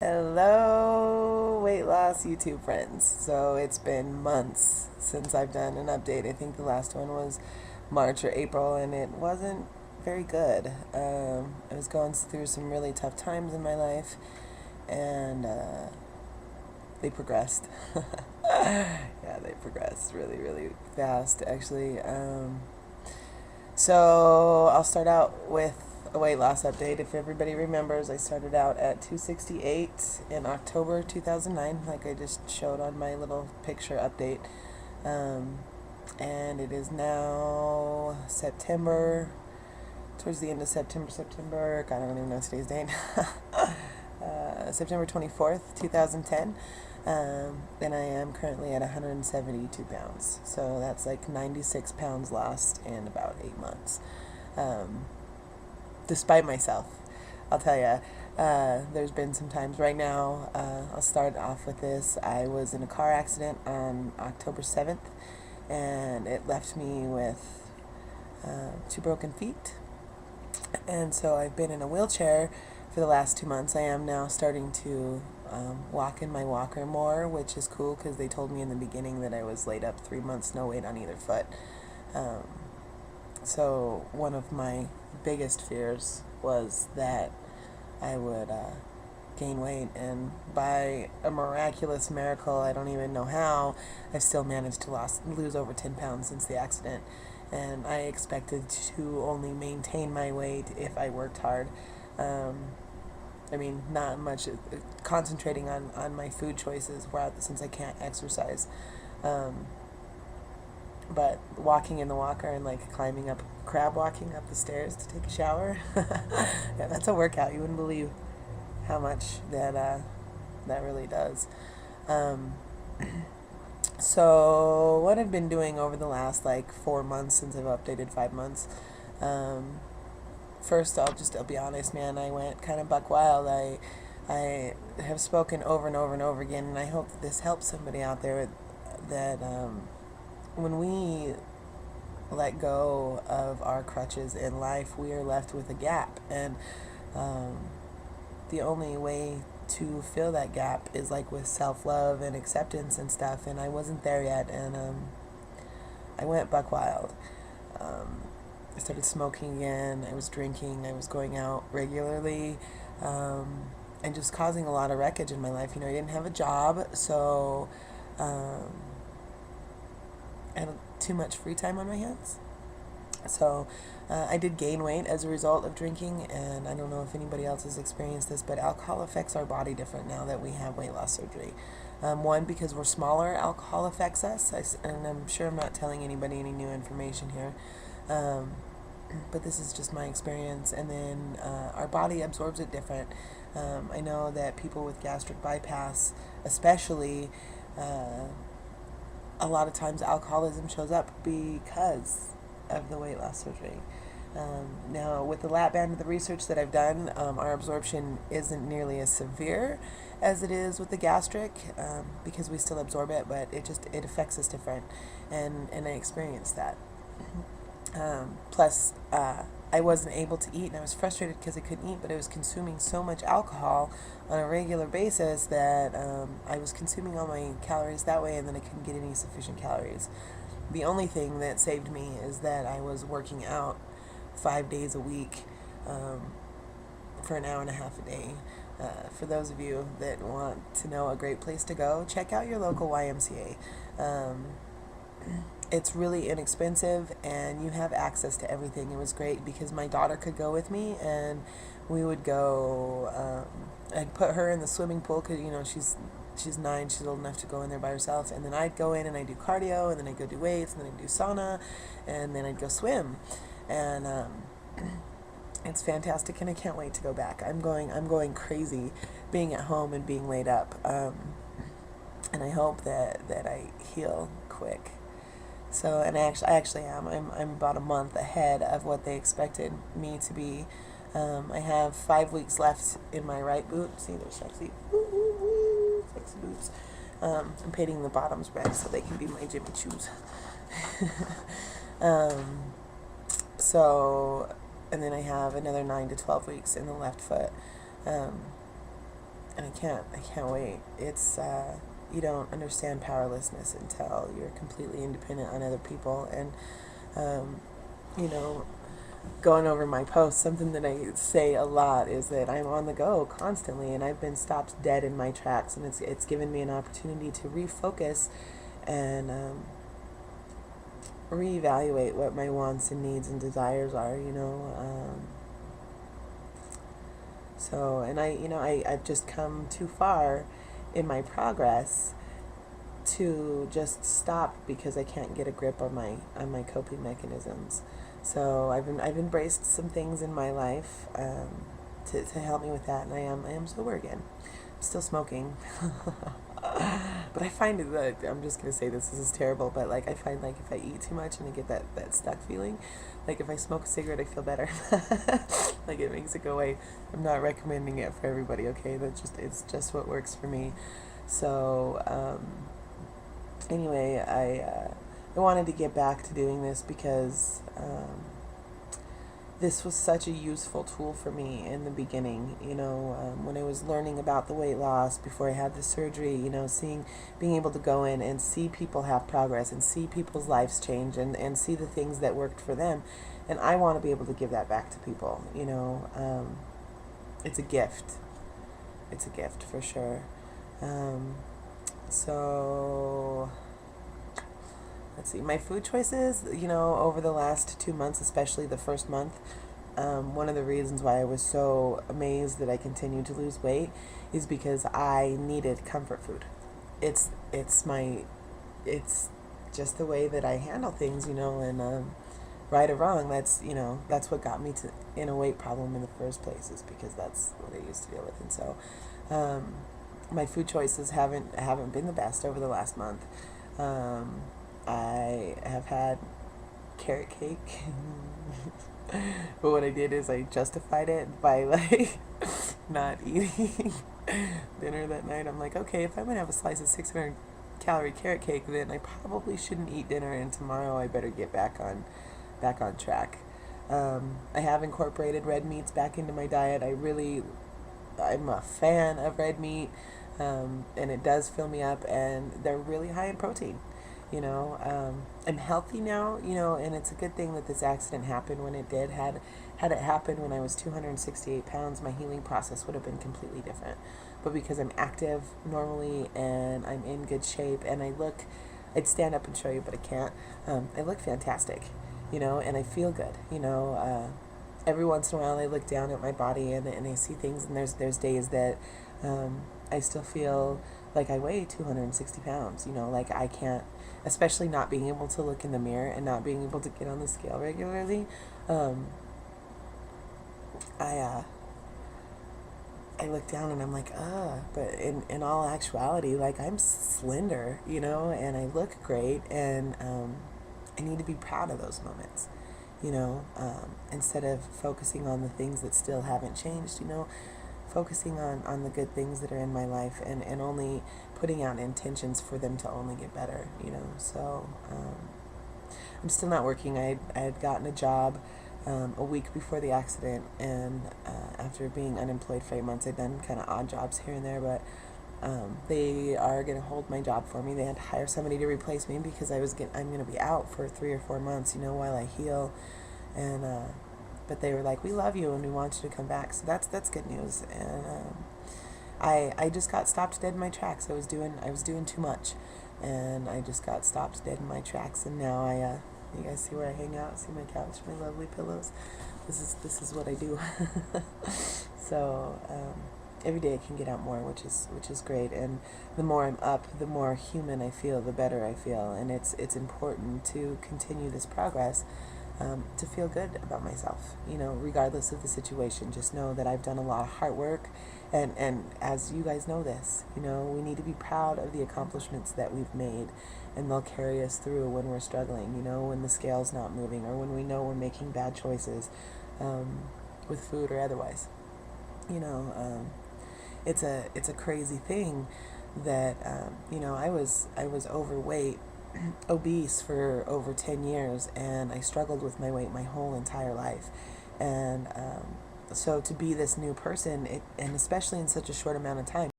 Hello, weight loss YouTube friends. So it's been months since I've done an update. I think the last one was March or April, and it wasn't very good. I was going through some really tough times in my life, and they progressed. Yeah, they progressed really, really fast, actually. So I'll start out with a weight loss update. If everybody remembers, I started out at 268 in October 2009, like I just showed on my little picture update. Um, and it is now September, towards the end of September, God, I don't even know today's date. September 24th, 2010. And I am currently at 172 pounds. So that's like 96 pounds lost in about 8 months. Um, Despite myself, I'll tell you, there's been some times right now. I'll start off with this. I was in a car accident on October 7th, and it left me with two broken feet. And so I've been in a wheelchair for the last 2 months. I am now starting to walk in my walker more, which is cool because they told me in the beginning that I was laid up 3 months, no weight on either foot. Um, so one of my biggest fears was that I would gain weight, and by a miraculous miracle, I don't even know how, I've still managed to lose over 10 pounds since the accident. And I expected to only maintain my weight if I worked hard. Um, I mean, not much concentrating on my food choices since I can't exercise. Um, but walking in the walker and like crab walking up the stairs to take a shower, yeah, that's a workout. You wouldn't believe how much that really does. Um, so what I've been doing over the last like 4 months since I've updated 5 months. Um, First, I'll be honest, man. I went kind of buck wild. I have spoken over and over and over again, and I hope that this helps somebody out there that when we let go of our crutches in life, we are left with a gap, and um, the only way to fill that gap is like with self-love and acceptance and stuff, and I wasn't there yet, and I went buck wild. um, I started smoking again, I was drinking, I was going out regularly, and just causing a lot of wreckage in my life. I didn't have a job, so um, I had too much free time on my hands. So I did gain weight as a result of drinking, and I don't know if anybody else has experienced this, but alcohol affects our body different now that we have weight loss surgery. One, because we're smaller, alcohol affects us, and I'm sure I'm not telling anybody any new information here, um, but this is just my experience. And then our body absorbs it different. I know that people with gastric bypass, especially, a lot of times alcoholism shows up because of the weight loss surgery. Now, with the lap band, the research that I've done, our absorption isn't nearly as severe as it is with the gastric, because we still absorb it, but it affects us different, and I experienced that. Plus, I wasn't able to eat, and I was frustrated because I couldn't eat, but I was consuming so much alcohol on a regular basis that I was consuming all my calories that way, and then I couldn't get any sufficient calories. The only thing that saved me is that I was working out 5 days a week, um, for an hour and a half a day. For those of you that want to know a great place to go, check out your local YMCA. It's really inexpensive, and you have access to everything. It was great because my daughter could go with me, and we would go. I'd put her in the swimming pool because she's 9, she's old enough to go in there by herself, and then I'd go in and I'd do cardio, and then I'd go do weights, and then I'd do sauna, and then I'd go swim, and it's fantastic, and I can't wait to go back. I'm going crazy being at home and being laid up, and I hope that I heal quick. So, and I actually am. I'm about a month ahead of what they expected me to be. I have 5 weeks left in my right boot. See, they're sexy. Woo, woo, woo, sexy boots. I'm painting the bottoms red so they can be my Jimmy Choos. um, so, and then I have another 9 to 12 weeks in the left foot. Um, and I can't wait. It's you don't understand powerlessness until you're completely independent on other people. And um, you know, going over my posts, something that I say a lot is that I'm on the go constantly, and I've been stopped dead in my tracks, and it's given me an opportunity to refocus and reevaluate what my wants and needs and desires are. So, and I've just come too far in my progress to just stop because I can't get a grip on my coping mechanisms. So I've embraced some things in my life to help me with that, and I am sober again. I'm still smoking, but I find that I'm just gonna say this is terrible, but like I find like if I eat too much and I get that stuck feeling, like if I smoke a cigarette I feel better. Like it makes it go away. I'm not recommending it for everybody. Okay, it's just what works for me. So anyway, I wanted to get back to doing this because this was such a useful tool for me in the beginning. When I was learning about the weight loss before I had the surgery, being able to go in and see people have progress and see people's lives change and see the things that worked for them. And I want to be able to give that back to people. It's a gift. It's a gift for sure. So let's see, my food choices, over the last 2 months, especially the first month, one of the reasons why I was so amazed that I continued to lose weight is because I needed comfort food. It's just the way that I handle things, and right or wrong, that's what got me in a weight problem in the first place, is because that's what I used to deal with. And so my food choices haven't been the best over the last month. I have had carrot cake, but what I did is I justified it by like not eating dinner that night. I'm like, okay, if I'm gonna have a slice of 600 calorie carrot cake, then I probably shouldn't eat dinner, and tomorrow I better get back on track. I have incorporated red meats back into my diet. I'm a fan of red meat, and it does fill me up, and they're really high in protein. I'm healthy now, and it's a good thing that this accident happened when it did. Had it happened when I was 268 pounds, my healing process would have been completely different. But because I'm active normally and I'm in good shape, and I'd stand up and show you, but I can't. I look fantastic, and I feel good, every once in a while I look down at my body and I see things, and there's days that I still feel like I weigh 260 pounds, like I can't, especially not being able to look in the mirror and not being able to get on the scale regularly. I look down and I'm like, but in all actuality, like I'm slender, and I look great, and I need to be proud of those moments, instead of focusing on the things that still haven't changed, focusing on the good things that are in my life, and only putting out intentions for them to only get better, So I'm still not working. I had gotten a job a week before the accident, and after being unemployed for 8 months, I'd done kind of odd jobs here and there, but they are going to hold my job for me. They had to hire somebody to replace me because I'm going to be out for 3 or 4 months, while I heal, and but they were like, we love you and we want you to come back. So that's good news. And I just got stopped dead in my tracks. I was doing too much, and I just got stopped dead in my tracks. And now you guys see where I hang out, see my couch, my lovely pillows. This is what I do. So every day I can get out more, which is great. And the more I'm up, the more human I feel, the better I feel. And it's important to continue this progress. To feel good about myself, regardless of the situation. Just know that I've done a lot of hard work, and as you guys know this, we need to be proud of the accomplishments that we've made, and they'll carry us through when we're struggling, when the scale's not moving, or when we know we're making bad choices with food or otherwise. It's a crazy thing that I was overweight, obese for over 10 years, and I struggled with my weight my whole entire life. And So to be this new person, and especially in such a short amount of time,